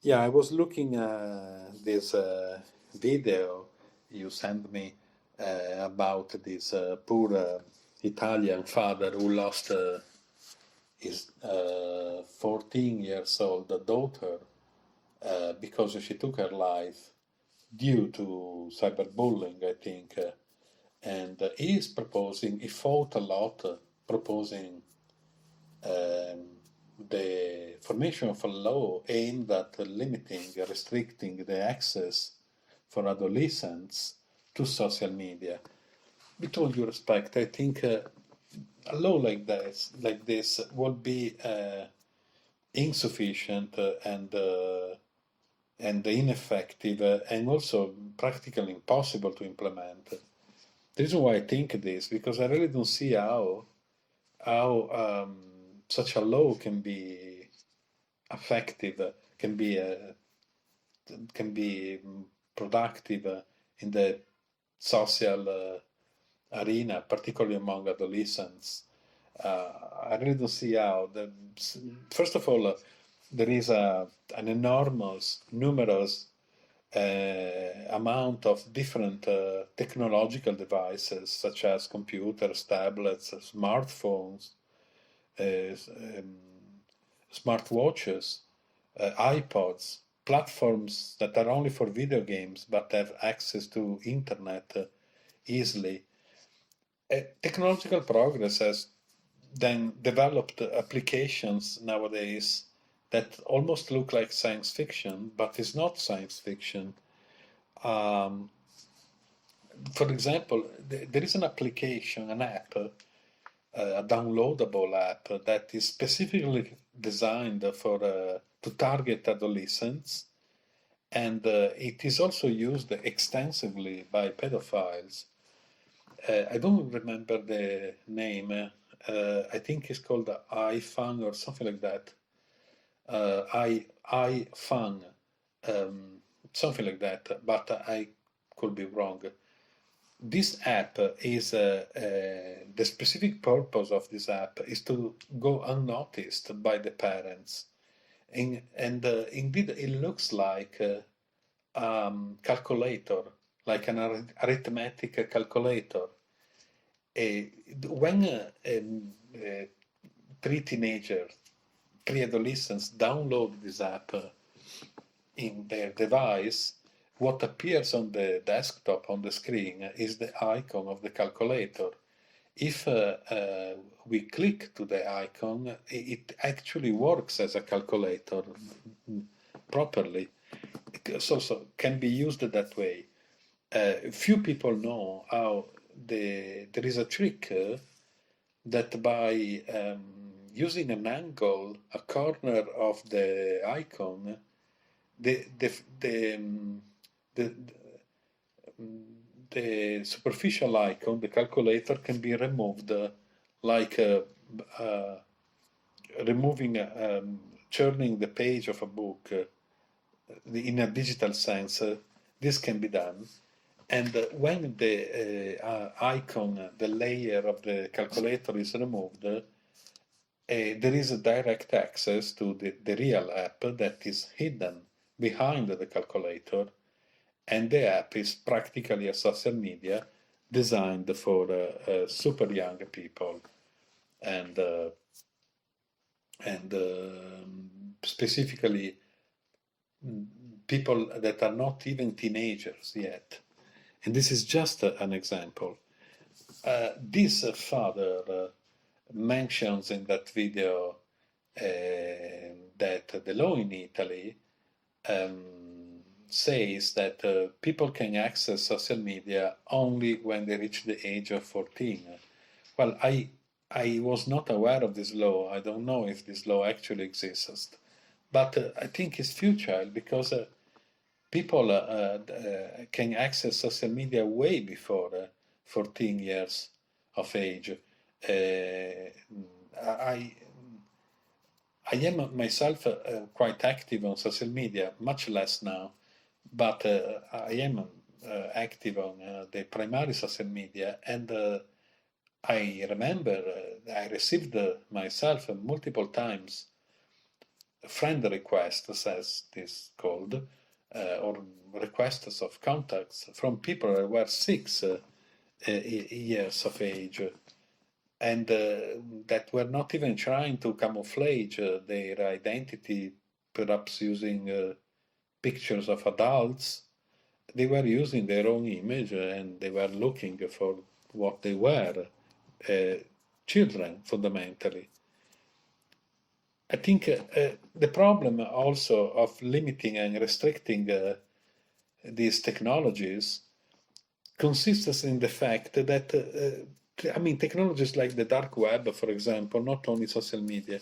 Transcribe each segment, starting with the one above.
Yeah, I was looking at this video you sent me about this poor Italian father who lost his 14 years old daughter because she took her life due to cyberbullying, I think. And he is proposing, he fought a lot, proposing um, the formation of a law aimed at limiting, restricting the access for adolescents to social media. With all due respect, I think a law like this, would be insufficient and ineffective and also practically impossible to implement. The reason why I think this because I really don't see how such a law can be effective, can be productive in the social arena, particularly among adolescents. I really don't see how. First of all, there is an enormous, numerous amount of different technological devices, such as computers, tablets, smartphones, um, smartwatches, iPods, platforms that are only for video games but have access to internet easily. Technological progress has then developed applications nowadays that almost look like science fiction, but is not science fiction. Um, for example, there is an application, an app, a downloadable app that is specifically designed for to target adolescents, and it is also used extensively by pedophiles. I don't remember the name. I think it's called iFang or something like that. iFang, something like that. But I could be wrong. This app is the specific purpose of this app is to go unnoticed by the parents, and indeed it looks like calculator, like an arithmetic calculator. When three teenagers, pre-adolescents download this app in their device, what appears on the desktop on the screen is the icon of the calculator. If we click to the icon, it actually works as a calculator properly. So can be used that way. Few people know how there is a trick that by using an angle, a corner of the icon, the the the the, the superficial icon, the calculator, can be removed, like removing, churning the page of a book in a digital sense. This can be done. And when the icon, the layer of the calculator is removed, there is a direct access to the real app that is hidden behind the calculator, and the app is practically a social media designed for super young people and specifically people that are not even teenagers yet. And this is just an example. This father mentions in that video that the law in Italy says that people can access social media only when they reach the age of 14. Well, I was not aware of this law. I don't know if this law actually exists, but I think it's futile because people can access social media way before 14 years of age. I am myself quite active on social media, much less now, but I am active on the primary social media, and I remember I received myself multiple times friend requests, as it is called, or requests of contacts from people that were 6 years of age, and that were not even trying to camouflage their identity, perhaps using pictures of adults. They were using their own image and they were looking for what they were, children, fundamentally. I think the problem also of limiting and restricting these technologies consists in the fact that, I mean, technologies like the dark web, for example, not only social media,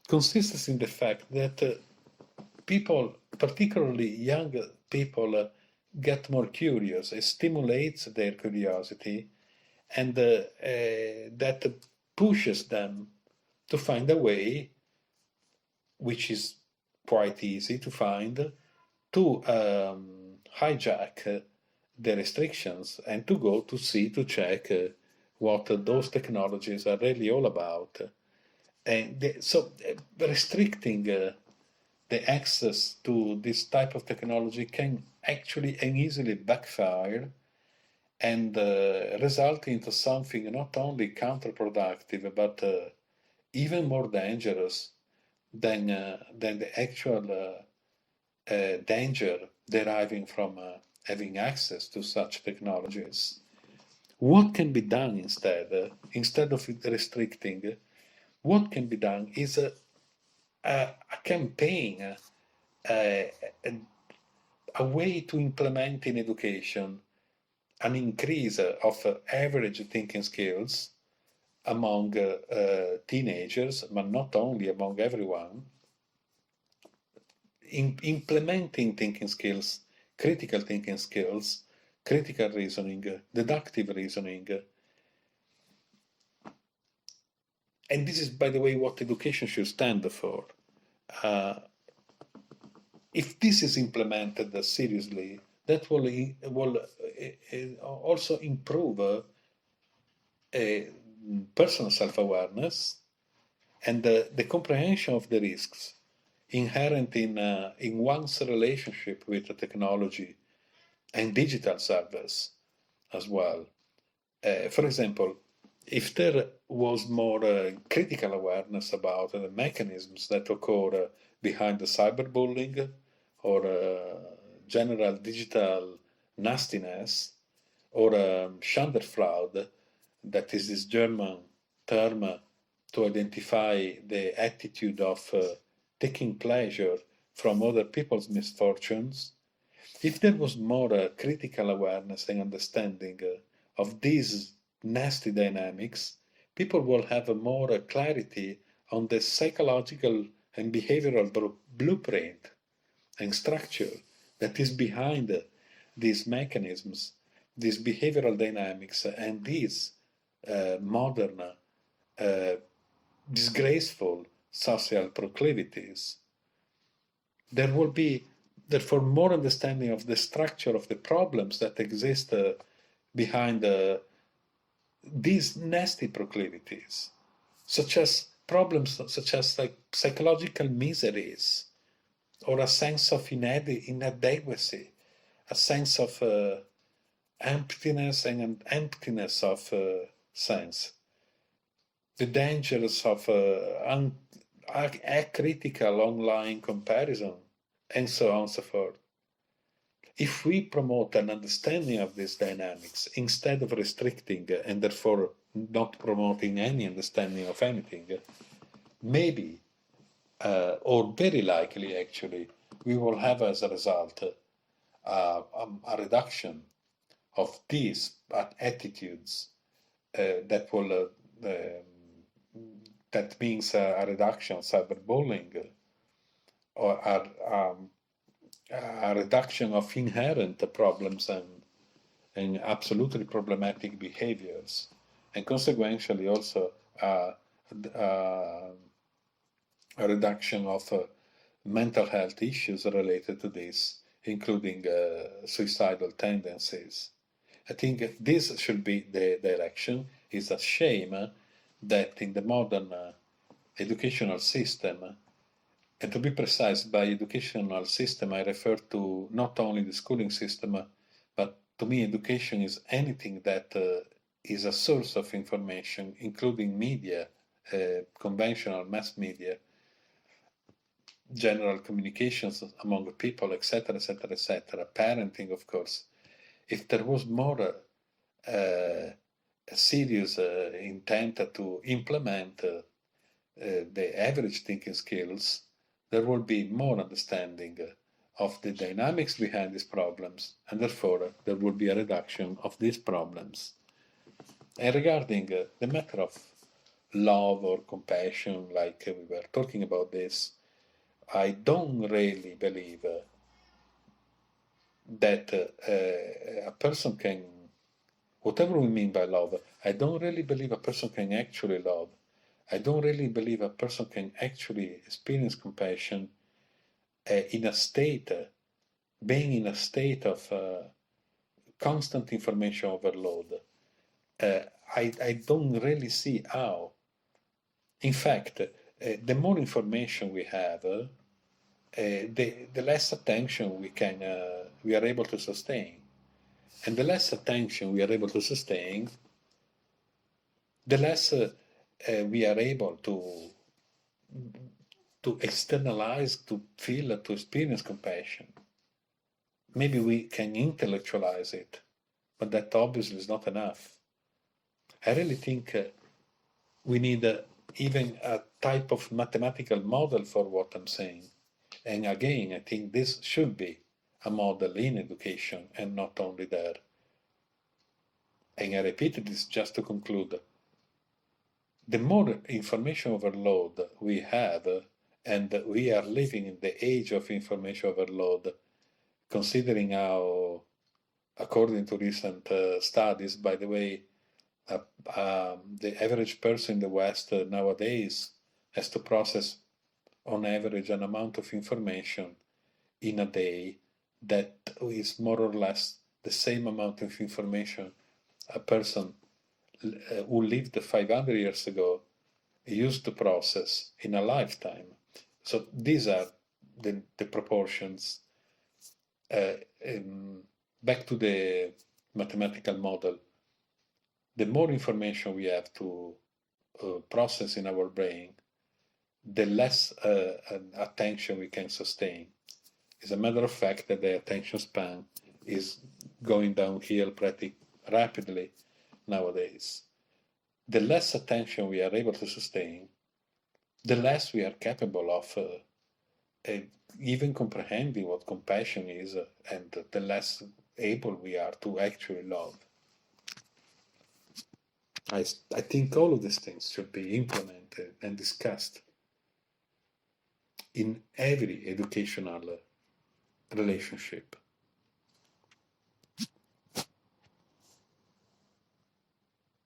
consists in the fact that people, particularly young people, get more curious. It stimulates their curiosity, and that pushes them to find a way, which is quite easy to find, to hijack the restrictions and to go to see, to check what those technologies are really all about. And so restricting the access to this type of technology can actually and easily backfire and result into something not only counterproductive but even more dangerous than the actual danger deriving from having access to such technologies. What can be done instead? Instead of restricting, what can be done is a campaign, a, a way to implement in education an increase of average thinking skills among teenagers, but not only among everyone, implementing thinking skills, critical thinking skills, critical reasoning, deductive reasoning. And this is, by the way, what education should stand for. If this is implemented seriously, that will also improve personal self-awareness and the comprehension of the risks inherent in one's relationship with the technology and digital service as well. For example, if there was more critical awareness about the mechanisms that occur behind the cyberbullying or general digital nastiness or Schadenfreude, that is this German term to identify the attitude of taking pleasure from other people's misfortunes, if there was more critical awareness and understanding of these nasty dynamics, people will have a more clarity on the psychological and behavioral blueprint and structure that is behind these mechanisms, these behavioral dynamics, and these modern, disgraceful social proclivities. There will be, therefore, more understanding of the structure of the problems that exist behind these nasty proclivities, such as problems such as like psychological miseries, or a sense of inadequacy, a sense of emptiness and an emptiness of sense, the dangers of acritical online comparison, and so on and so forth. If we promote an understanding of these dynamics instead of restricting and therefore not promoting any understanding of anything, maybe, or very likely actually, we will have as a result a reduction of these attitudes that will that means a reduction of cyberbullying or a reduction of inherent problems and absolutely problematic behaviors, and consequentially also a reduction of mental health issues related to this, including suicidal tendencies. I think this should be the direction. It's a shame that in the modern educational system, And to be precise, by educational system, I refer to not only the schooling system, but to me, education is anything that is a source of information, including media, conventional mass media, general communications among people, etc., etc., etc., parenting, of course. If there was more serious intent to implement the average thinking skills, there will be more understanding of the dynamics behind these problems, and therefore there will be a reduction of these problems. And regarding the matter of love or compassion, like we were talking about this, I don't really believe that a person can, whatever we mean by love, I don't really believe a person can actually love. I don't really believe a person can actually experience compassion in a state, being in a state of constant information overload. I don't really see how. In fact, the more information we have, the less attention we are able to sustain. And the less attention we are able to sustain, the less we are able to externalize, to feel, to experience compassion. Maybe we can intellectualize it, but that obviously is not enough. I really think we need even a type of mathematical model for what I'm saying. And again, I think this should be a model in education and not only there. And I repeat this just to conclude. The more information overload we have, and we are living in the age of information overload, considering how, according to recent studies, by the way, the average person in the West nowadays has to process, on average, an amount of information in a day that is more or less the same amount of information a person who lived 500 years ago used to process in a lifetime. So these are the proportions. Back to the mathematical model, the more information we have to process in our brain, the less attention we can sustain. As a matter of fact, that the attention span is going downhill pretty rapidly nowadays. The less attention we are able to sustain, the less we are capable of even comprehending what compassion is, and the less able we are to actually love. I think all of these things should be implemented and discussed in every educational relationship.